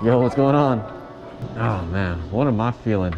Yo, what's going on? Oh man, what am I feeling?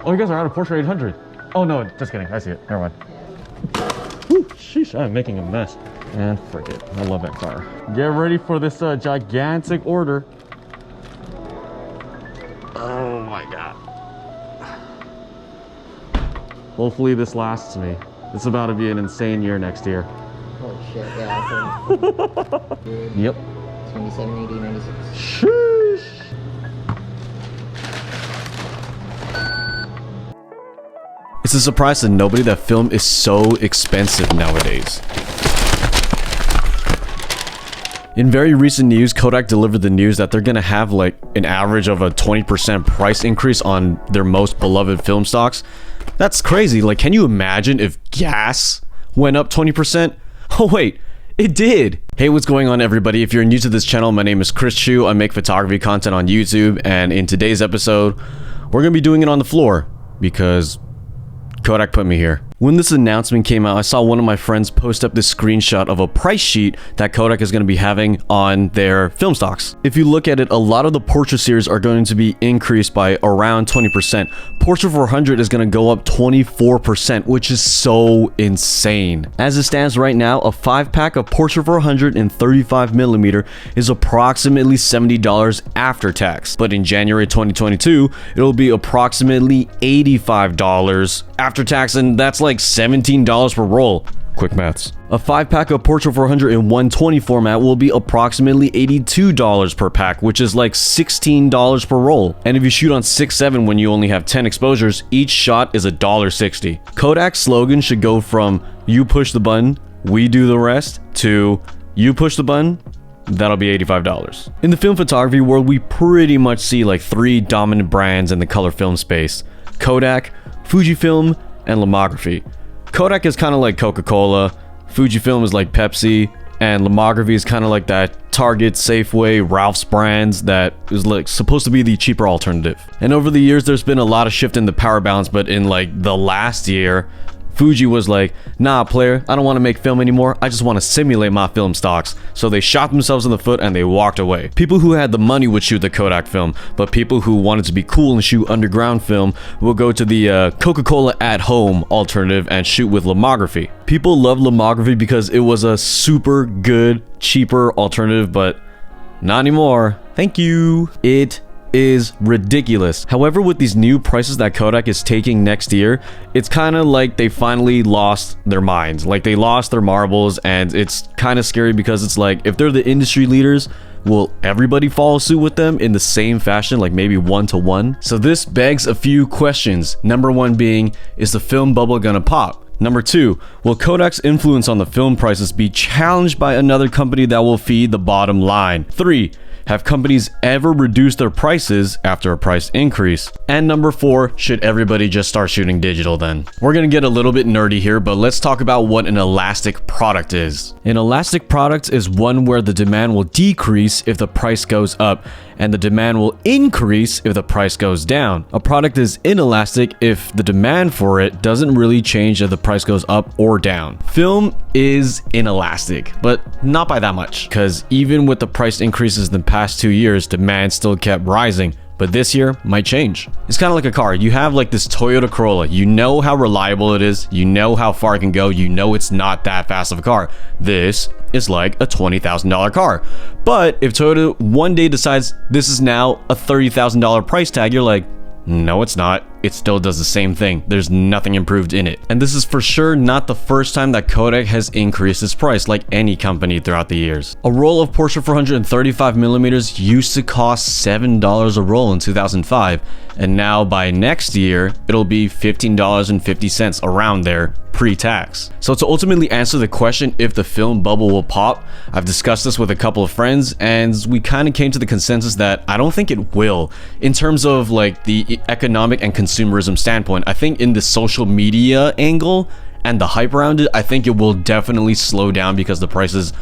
Oh, you guys are out of Porsche 800. Oh no, just kidding. I see it. Never mind. Whew, sheesh, I'm making a mess. And frick it, I love that car. Get ready for this gigantic order. Oh my god. Hopefully this lasts me. It's about to be an insane year next year. Oh shit, yeah. So, Yep. 27, 80, 96. Sheesh. It's a surprise to nobody that film is so expensive nowadays. In very recent news, Kodak delivered the news that they're gonna have like an average of a 20% price increase on their most beloved film stocks. That's crazy. Like, can you imagine if gas went up 20%? Oh wait, it did. Hey, what's going on everybody? If you're new to this channel, my name is Chris Chu. I make photography content on YouTube, and in today's episode, we're gonna be doing it on the floor because Kodak put me here. When this announcement came out, I saw one of my friends post up this screenshot of a price sheet that Kodak is going to be having on their film stocks. If you look at it, a lot of the Portra series are going to be increased by around 20%. Portra 400 is going to go up 24%, which is so insane. As it stands right now, a 5-pack of Portra 400 in 35mm is approximately $70 after tax. But in January 2022, it'll be approximately $85 after tax, and that's like $17 per roll. Quick maths. A 5-pack of Portra 400 in 120 format will be approximately $82 per pack, which is like $16 per roll. And if you shoot on 6.7 when you only have 10 exposures, each shot is $1.60. Kodak's slogan should go from "you push the button, we do the rest" to "you push the button, that'll be $85. In the film photography world, we pretty much see like 3 dominant brands in the color film space: Kodak, Fujifilm, and Lomography. Kodak is kind of like Coca-Cola, Fujifilm is like Pepsi, and Lomography is kind of like that Target, Safeway, Ralph's brands that is like supposed to be the cheaper alternative. And over the years, there's been a lot of shift in the power balance, but in like the last year, Fuji was like, "Nah, player, I don't want to make film anymore. I just want to simulate my film stocks." So they shot themselves in the foot and they walked away. People who had the money would shoot the Kodak film, but people who wanted to be cool and shoot underground film will go to the Coca-Cola at home alternative and shoot with Lomography. People love Lomography because it was a super good, cheaper alternative, but not anymore. Thank you. It is ridiculous. However, with these new prices that Kodak is taking next year, it's kind of like they finally lost their minds. Like they lost their marbles, and it's kind of scary because it's like, if they're the industry leaders, will everybody follow suit with them in the same fashion, like maybe 1-to-1? So this begs a few questions. Number 1 being, is the film bubble gonna pop? Number 2, will Kodak's influence on the film prices be challenged by another company that will feed the bottom line? 3, have companies ever reduced their prices after a price increase? And number 4, should everybody just start shooting digital then? We're gonna get a little bit nerdy here, but let's talk about what an elastic product is. An elastic product is one where the demand will decrease if the price goes up, and the demand will increase if the price goes down. A product is inelastic if the demand for it doesn't really change if the price goes up or down. Film is inelastic, but not by that much, because even with the price increases in the past 2 years, demand still kept rising. But this year might change. It's kind of like a car. You have like this Toyota Corolla. You know how reliable it is. You know how far it can go. You know it's not that fast of a car. This is like a $20,000 car. But if Toyota one day decides this is now a $30,000 price tag, you're like, no, it's not. It still does the same thing. There's nothing improved in it. And this is for sure not the first time that Kodak has increased its price, like any company throughout the years. A roll of Portra 435mm used to cost $7 a roll in 2005, and now by next year, it'll be $15.50 around there, pre-tax. So to ultimately answer the question if the film bubble will pop, I've discussed this with a couple of friends, and we kind of came to the consensus that I don't think it will. In terms of like the economic and consumerism standpoint, I think in the social media angle and the hype around it, I think it will definitely slow down because the prices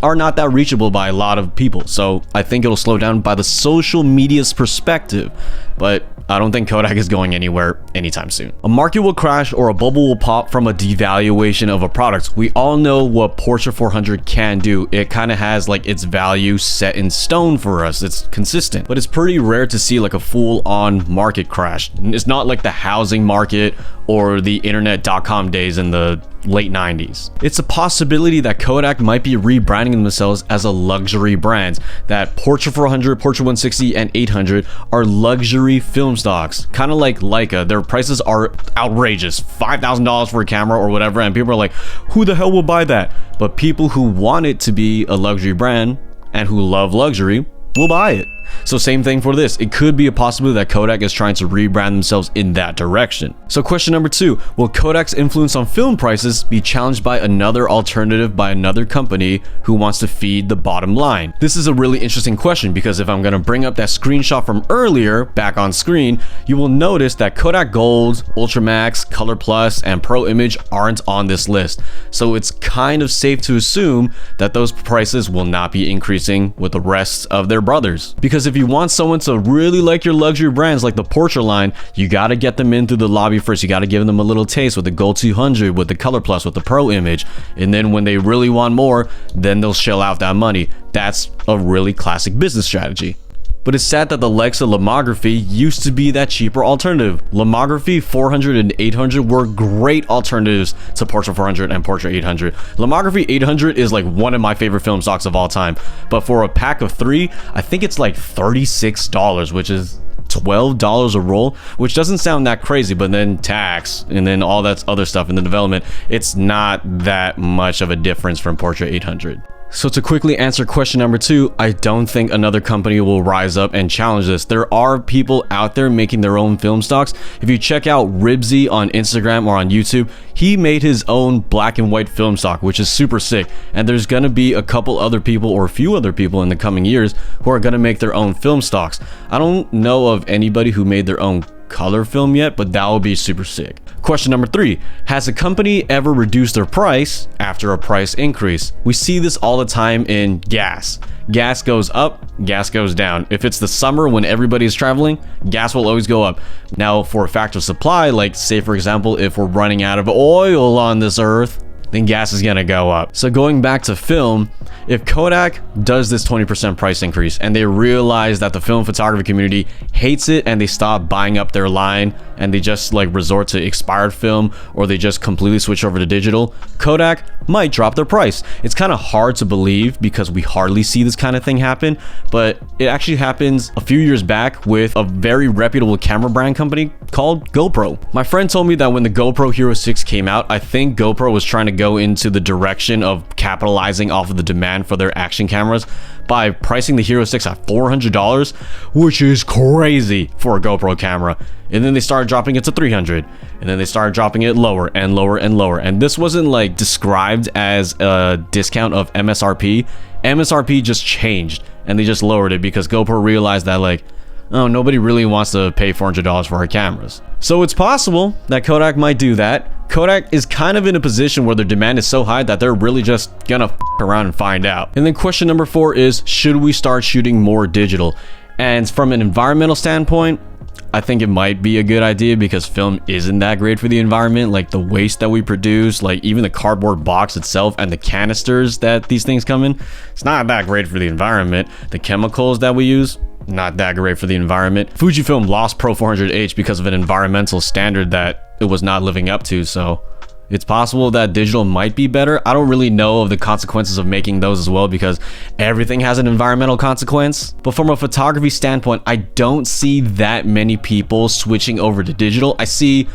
are not that reachable by a lot of people. So I think it'll slow down by the social media's perspective. But I don't think Kodak is going anywhere anytime soon. A market will crash or a bubble will pop from a devaluation of a product. We all know what Porsche 400 can do. It kind of has like its value set in stone for us. It's consistent, but it's pretty rare to see like a full-on market crash. It's not like the housing market or the internet.com days in the late 90s. It's a possibility that Kodak might be rebranding themselves as a luxury brand, that Porsche 400, Porsche 160, and 800 are luxury film stocks, kind of like Leica. Their prices are outrageous, $5,000 for a camera or whatever, and people are like, who the hell will buy that? But people who want it to be a luxury brand and who love luxury will buy it. So same thing for this. It could be a possibility that Kodak is trying to rebrand themselves in that direction. So question number 2, will Kodak's influence on film prices be challenged by another alternative by another company who wants to feed the bottom line? This is a really interesting question because if I'm going to bring up that screenshot from earlier back on screen, you will notice that Kodak Gold, Ultramax, Color Plus, and Pro Image aren't on this list. So it's kind of safe to assume that those prices will not be increasing with the rest of their brothers. Because if you want someone to really like your luxury brands like the Porsche line, you got to get them in through the lobby first. You got to give them a little taste with the Gold 200, with the Color Plus, with the Pro Image. And then when they really want more, then they'll shell out that money. That's a really classic business strategy. But it's sad that the likes of Lomography used to be that cheaper alternative. Lomography 400 and 800 were great alternatives to Porsche 400 and Porsche 800. Lomography 800 is like one of my favorite film stocks of all time. But for a pack of 3, I think it's like $36, which is $12 a roll, which doesn't sound that crazy, but then tax and then all that other stuff in the development, it's not that much of a difference from Porsche 800. So to quickly answer question number 2, I don't think another company will rise up and challenge this. There are people out there making their own film stocks. If you check out Ribsy on Instagram or on YouTube, he made his own black and white film stock, which is super sick. And there's gonna be a couple other people or a few other people in the coming years who are gonna make their own film stocks. I don't know of anybody who made their own color film yet, but that would be super sick. Question number 3, has a company ever reduced their price after a price increase? We see this all the time in gas. Gas goes up, gas goes down. If it's the summer when everybody's traveling, gas will always go up. Now for a factor of supply, like say for example, if we're running out of oil on this earth, then gas is gonna go up. So going back to film, if Kodak does this 20% price increase and they realize that the film photography community hates it and they stop buying up their line and they just like resort to expired film or they just completely switch over to digital, Kodak might drop their price. It's kind of hard to believe because we hardly see this kind of thing happen, but it actually happens a few years back with a very reputable camera brand company called GoPro. My friend told me that when the GoPro Hero 6 came out, I think GoPro was trying to go into the direction of capitalizing off of the demand for their action cameras by pricing the Hero 6 at $400, which is crazy for a GoPro camera. And then they started dropping it to $300, and then they started dropping it lower and lower and lower. And this wasn't like described as a discount of MSRP. MSRP just changed and they just lowered it because GoPro realized that like, oh, nobody really wants to pay $400 for our cameras. So it's possible that Kodak might do that. Kodak is kind of in a position where their demand is so high that they're really just gonna f around and find out. And then question number 4 is, should we start shooting more digital? And from an environmental standpoint, I think it might be a good idea because film isn't that great for the environment. Like the waste that we produce, like even the cardboard box itself and the canisters that these things come in, it's not that great for the environment. The chemicals that we use, not that great for the environment. Fujifilm lost Pro 400H because of an environmental standard that it was not living up to, so it's possible that digital might be better. I don't really know of the consequences of making those as well because everything has an environmental consequence. But from a photography standpoint, I don't see that many people switching over to digital. I see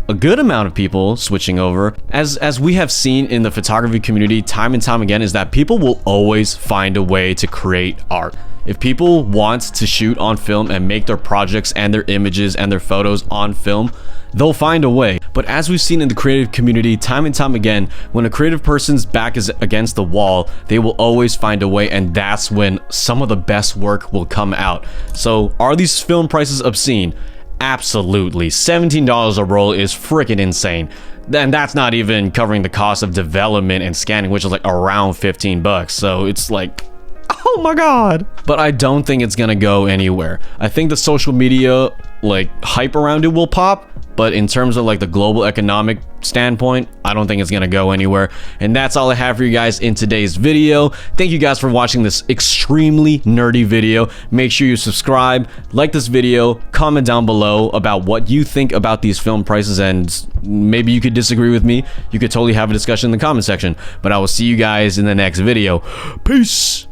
a good amount of people switching over. As we have seen in the photography community time and time again, is that people will always find a way to create art. If people want to shoot on film and make their projects and their images and their photos on film, they'll find a way. But as we've seen in the creative community time and time again, when a creative person's back is against the wall, they will always find a way, and that's when some of the best work will come out. So are these film prices obscene? Absolutely. $17 a roll is freaking insane. Then that's not even covering the cost of development and scanning, which is like around 15 bucks. So it's like, oh my god. But I don't think it's gonna go anywhere. I think the social media like hype around it will pop, but in terms of like the global economic standpoint, I don't think it's gonna go anywhere. And that's all I have for you guys in today's video. Thank you guys for watching this extremely nerdy video. Make sure you subscribe, like this video, comment down below about what you think about these film prices, and maybe you could disagree with me. You could totally have a discussion in the comment section. But I will see you guys in the next video. Peace.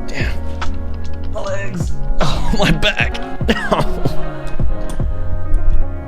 Damn. My legs. Oh, my back.